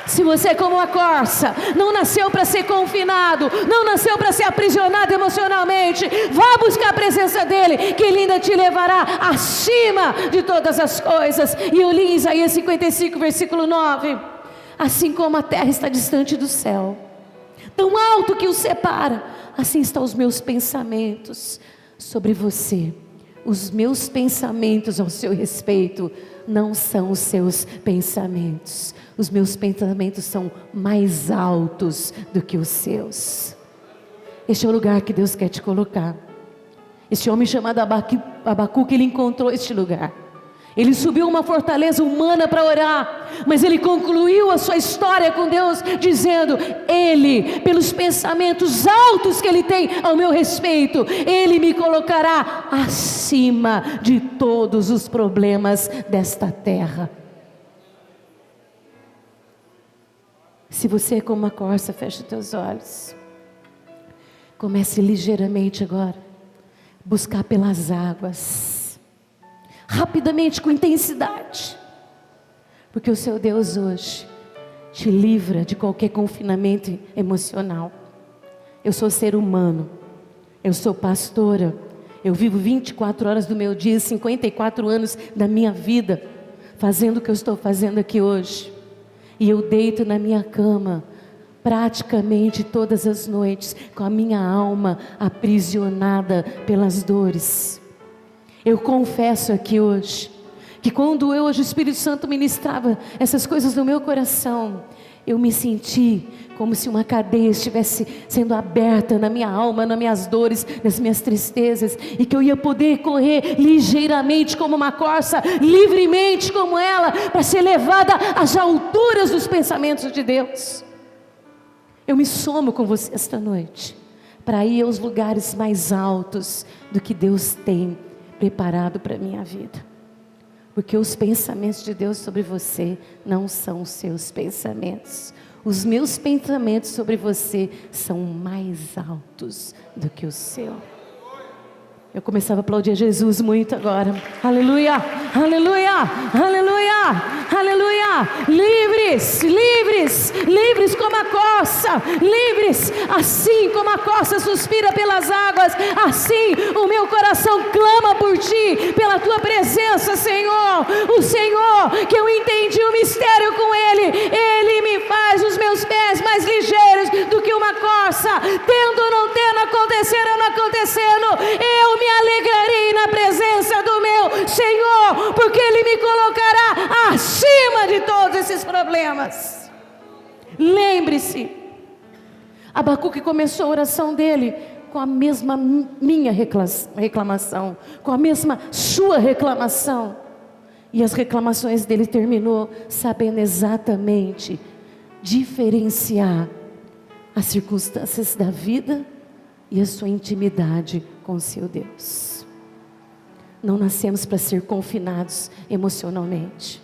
Speaker 1: Se você, como uma corça, não nasceu para ser confinado, não nasceu para ser aprisionado emocionalmente, vá buscar a presença dEle, que Ele ainda te levará acima de todas as coisas. E eu li em Isaías 55, versículo 9: assim como a terra está distante do céu, tão alto que o separa, assim estão os meus pensamentos sobre você. Os meus pensamentos ao seu respeito não são os seus pensamentos. Os meus pensamentos são mais altos do que os seus. Este é o lugar que Deus quer te colocar. Este homem chamado Abacuque, ele encontrou este lugar. Ele subiu uma fortaleza humana para orar, mas ele concluiu a sua história com Deus dizendo: Ele, pelos pensamentos altos que Ele tem ao meu respeito, Ele me colocará acima de todos os problemas desta terra. Se você é como uma corça, feche os teus olhos. Comece ligeiramente agora, buscar pelas águas, rapidamente, com intensidade, porque o seu Deus hoje te livra de qualquer confinamento emocional. Eu sou ser humano, eu sou pastora, eu vivo 24 horas do meu dia, 54 anos da minha vida, fazendo o que eu estou fazendo aqui hoje. E eu deito na minha cama, praticamente todas as noites, com a minha alma aprisionada pelas dores. Eu confesso aqui hoje, que quando hoje o Espírito Santo ministrava essas coisas no meu coração, eu me senti como se uma cadeia estivesse sendo aberta na minha alma, nas minhas dores, nas minhas tristezas, e que eu ia poder correr ligeiramente como uma corça, livremente como ela, para ser levada às alturas dos pensamentos de Deus. Eu me somo com você esta noite, para ir aos lugares mais altos do que Deus tem preparado para a minha vida. Porque os pensamentos de Deus sobre você não são os seus pensamentos. Os meus pensamentos sobre você são mais altos do que o seu. Eu começava a aplaudir a Jesus muito agora. Aleluia, aleluia, aleluia, aleluia. Livres, livres, livres como a corça, livres, assim como a corça suspira pelas águas, assim o meu coração clama por ti, pela tua presença, Senhor. O Senhor, que eu entendi o mistério com Ele, Ele me faz os meus pés mais ligeiros do que uma corça, tendo ou não tendo, acontecendo ou não acontecendo, eu me alegrarei na presença do meu Senhor, porque Ele me colocará acima de todos esses problemas. Lembre-se, Abacuque começou a oração dele com a mesma minha reclamação, com a mesma sua reclamação, e as reclamações dele terminou sabendo exatamente diferenciar as circunstâncias da vida e a sua intimidade com o seu Deus. Não nascemos para ser confinados emocionalmente.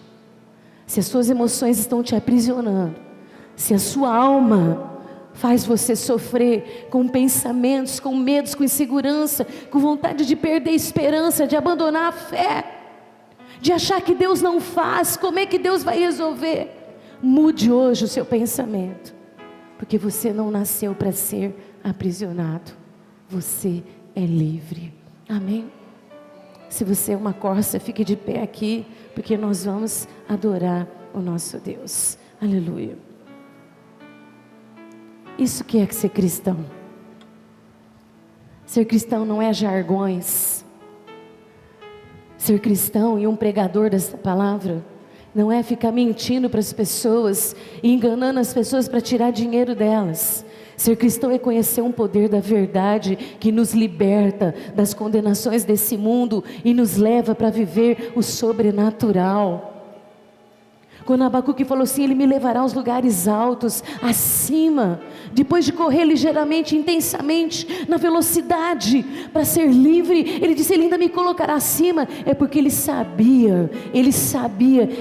Speaker 1: Se as suas emoções estão te aprisionando, se a sua alma faz você sofrer com pensamentos, com medos, com insegurança, com vontade de perder a esperança, de abandonar a fé, de achar que Deus não faz, como é que Deus vai resolver? Mude hoje o seu pensamento, porque você não nasceu para ser aprisionado, você é livre. Amém? Se você é uma corça, fique de pé aqui, porque nós vamos adorar o nosso Deus. Aleluia. Isso que é ser cristão. Ser cristão não é jargões. Ser cristão e um pregador dessa palavra não é ficar mentindo para as pessoas e enganando as pessoas para tirar dinheiro delas. Ser cristão é conhecer um poder da verdade que nos liberta das condenações desse mundo e nos leva para viver o sobrenatural. Quando Abacuque falou assim, Ele me levará aos lugares altos, acima depois de correr ligeiramente, intensamente, na velocidade, para ser livre, ele disse: ele ainda me colocará acima. É porque ele sabia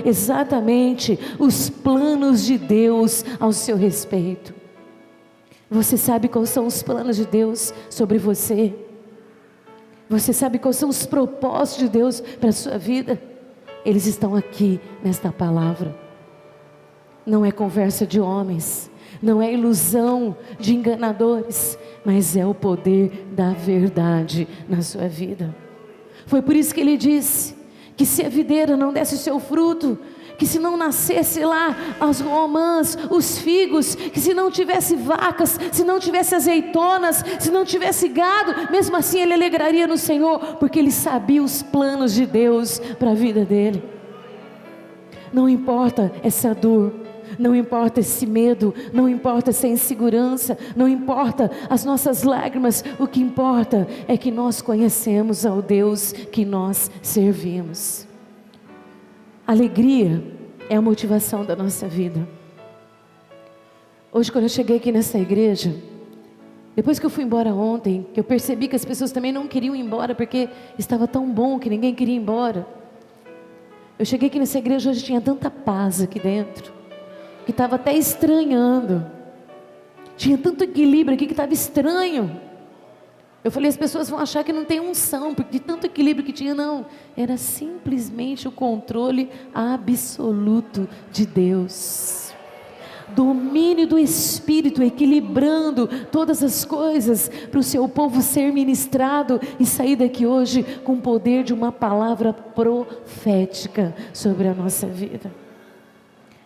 Speaker 1: exatamente os planos de Deus ao seu respeito. Você sabe quais são os planos de Deus sobre você? Você sabe quais são os propósitos de Deus para a sua vida? Eles estão aqui nesta palavra. Não é conversa de homens, não é ilusão de enganadores, mas é o poder da verdade na sua vida. Foi por isso que ele disse que se a videira não desse o seu fruto, que se não nascesse lá as romãs, os figos, que se não tivesse vacas, se não tivesse azeitonas, se não tivesse gado, mesmo assim ele alegraria no Senhor, porque ele sabia os planos de Deus para a vida dele. Não importa essa dor, não importa esse medo, não importa essa insegurança, não importa as nossas lágrimas, o que importa é que nós conhecemos ao Deus que nós servimos. Alegria é a motivação da nossa vida. Hoje, quando eu cheguei aqui nessa igreja, depois que eu fui embora ontem, que eu percebi que as pessoas também não queriam ir embora, porque estava tão bom que ninguém queria ir embora. Eu cheguei aqui nessa igreja hoje, tinha tanta paz aqui dentro, que estava até estranhando. Tinha tanto equilíbrio aqui que estava estranho. Eu falei, as pessoas vão achar que não tem unção, porque de tanto equilíbrio que tinha. Não, era simplesmente o controle absoluto de Deus. Domínio do Espírito, equilibrando todas as coisas, para o seu povo ser ministrado e sair daqui hoje com o poder de uma palavra profética sobre a nossa vida.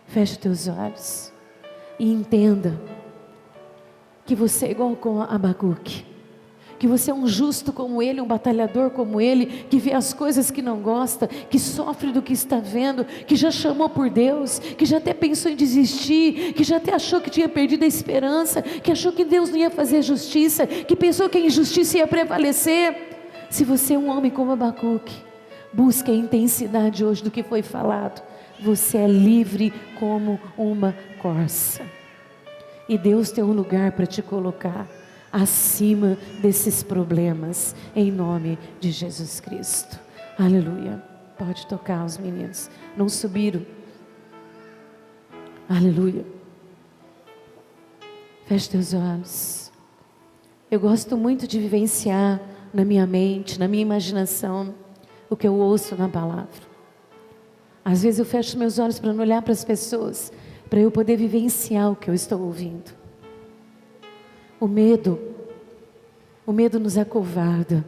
Speaker 1: Feche teus olhos e entenda que você é igual com Abacuque, que você é um justo como ele, um batalhador como ele, que vê as coisas que não gosta, que sofre do que está vendo, que já chamou por Deus, que já até pensou em desistir, que já até achou que tinha perdido a esperança, que achou que Deus não ia fazer justiça, que pensou que a injustiça ia prevalecer. Se você é um homem como Abacuque, busque a intensidade hoje do que foi falado. Você é livre como uma corça, e Deus tem um lugar para te colocar acima desses problemas, em nome de Jesus Cristo. Aleluia. Pode tocar os meninos, não subiram. Aleluia. Feche teus olhos. Eu gosto muito de vivenciar na minha mente, na minha imaginação, o que eu ouço na palavra. Às vezes eu fecho meus olhos para não olhar para as pessoas, para eu poder vivenciar o que eu estou ouvindo. O medo nos acovarda,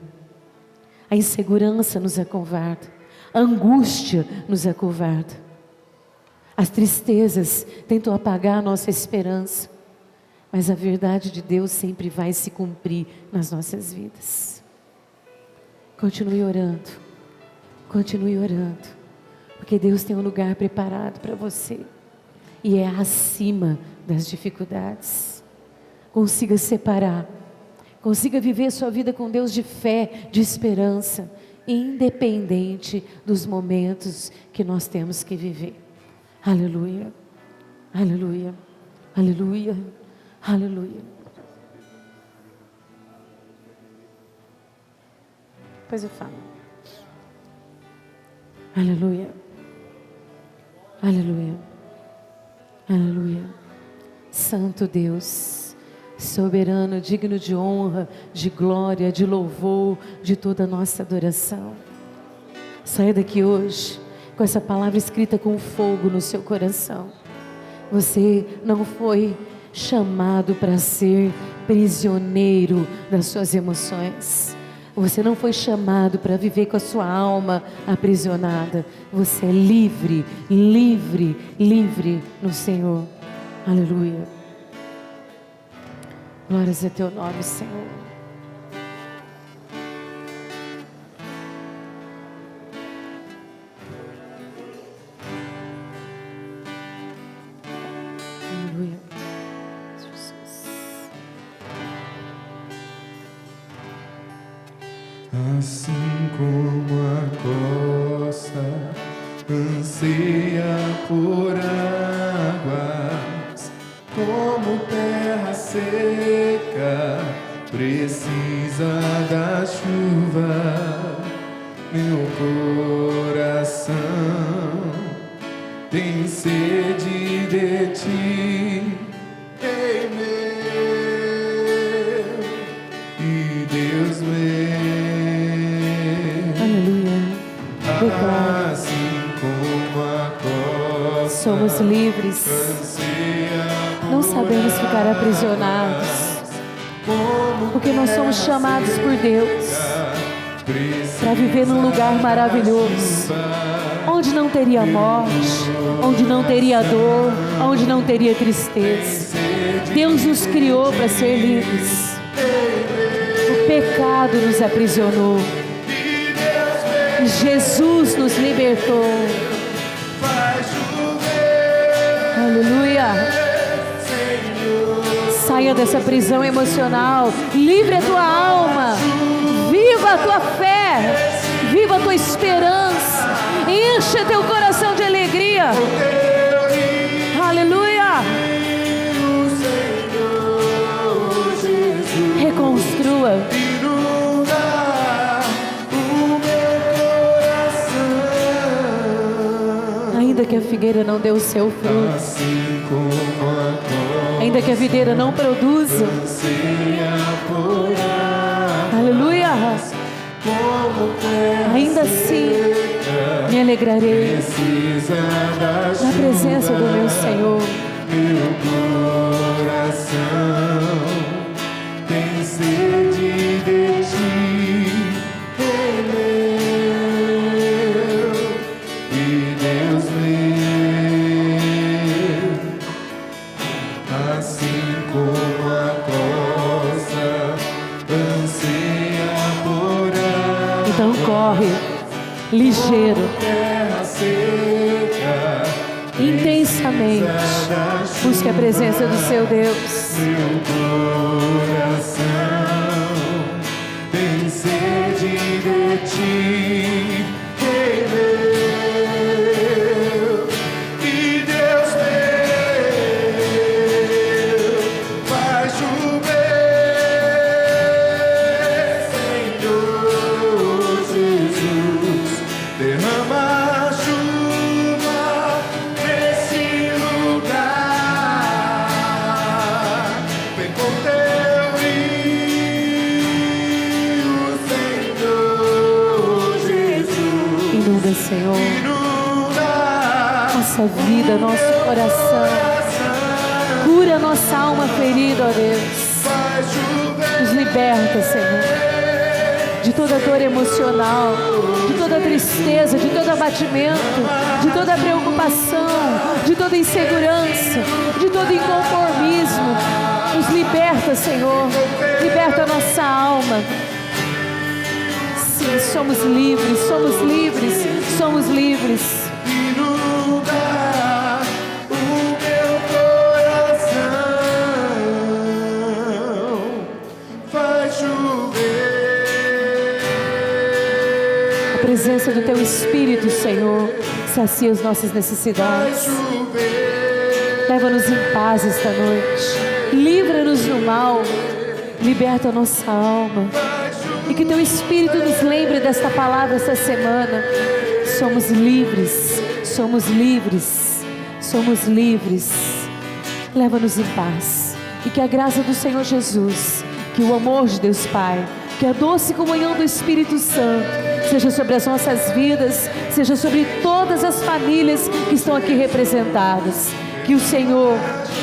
Speaker 1: a insegurança nos acovarda, a angústia nos acovarda, as tristezas tentam apagar a nossa esperança, mas a verdade de Deus sempre vai se cumprir nas nossas vidas. Continue orando, porque Deus tem um lugar preparado para você, e é acima das dificuldades. Consiga separar, consiga viver a sua vida com Deus de fé, de esperança, independente dos momentos que nós temos que viver. Aleluia, aleluia, aleluia, aleluia. Depois eu falo. Aleluia, aleluia, aleluia. Santo Deus, soberano, digno de honra, de glória, de louvor, de toda a nossa adoração. Saia daqui hoje com essa palavra escrita com fogo no seu coração. Você não foi chamado para ser prisioneiro das suas emoções. Você não foi chamado para viver com a sua alma aprisionada. Você é livre, livre, livre no Senhor. Aleluia. Glórias a teu nome, Senhor. Aleluia. Jesus.
Speaker 2: Assim como a costa anseia por águas, como terra seca, precisa da chuva. Meu coração tem sede de ti, Ei meu e Deus meu.
Speaker 1: Aleluia. Declara.
Speaker 2: Assim como a costa
Speaker 1: Somos livres. Não sabemos ficar aprisionados, porque nós somos chamados por Deus para viver num lugar maravilhoso, onde não teria morte, onde não teria dor, onde não teria tristeza. Deus nos criou para ser livres. O pecado nos aprisionou. Jesus nos libertou. Aleluia. Saia dessa prisão emocional. Livre a tua alma. Viva a tua fé. Viva a tua esperança. Encha teu coração de alegria. Aleluia. Reconstrua. Ainda que a figueira não dê o seu fruto, ainda que a videira não produza, aleluia, ainda assim me alegrarei na presença do meu Senhor.
Speaker 2: Meu coração tem sede de ti, meu e Deus meu. Assim como a costa anseia por água,
Speaker 1: Então corre, ligeiro,
Speaker 2: terra seca,
Speaker 1: intensamente, busque a presença do seu Deus.
Speaker 2: meu coração tem sede de ti, Ei meu e Deus meu. Vai chover, Senhor Jesus, derrama a chuva nesse lugar. Vem com teu rio, Senhor Jesus.
Speaker 1: Inunda, Senhor,
Speaker 2: Inunda
Speaker 1: nossa vida, nosso coração. Cura nossa alma ferida, ó Deus.
Speaker 2: vai chover.
Speaker 1: Nos liberta, Senhor, de toda dor emocional, de toda tristeza, de todo abatimento, de toda preocupação, de toda insegurança, de todo inconformismo. Nos liberta, Senhor. Liberta a nossa alma. Sim, somos livres, somos livres, somos livres.
Speaker 2: Inunda o meu coração, vai chover.
Speaker 1: A presença do Teu Espírito, Senhor, sacia as nossas
Speaker 2: Vai
Speaker 1: necessidades.
Speaker 2: chover.
Speaker 1: Leva-nos em paz esta noite. Livra-nos do mal. Liberta a nossa alma. E que Teu Espírito nos lembre desta palavra esta semana. Somos livres, somos livres, somos livres. Leva-nos em paz. E que a graça do Senhor Jesus, que o amor de Deus Pai, que a doce comunhão do Espírito Santo seja sobre as nossas vidas, seja sobre todas as famílias que estão aqui representadas. Que o Senhor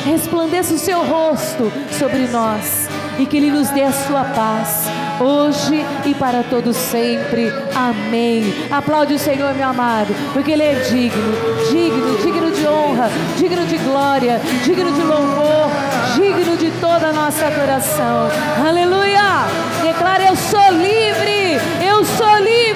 Speaker 1: resplandeça o seu rosto sobre nós e que Ele nos dê a sua paz, hoje e para todo sempre. Amém. Aplaude o Senhor, meu amado, porque Ele é digno, digno, digno de honra, digno de glória, digno de louvor, digno de toda a nossa adoração. Aleluia! Declara: eu sou livre, eu sou livre.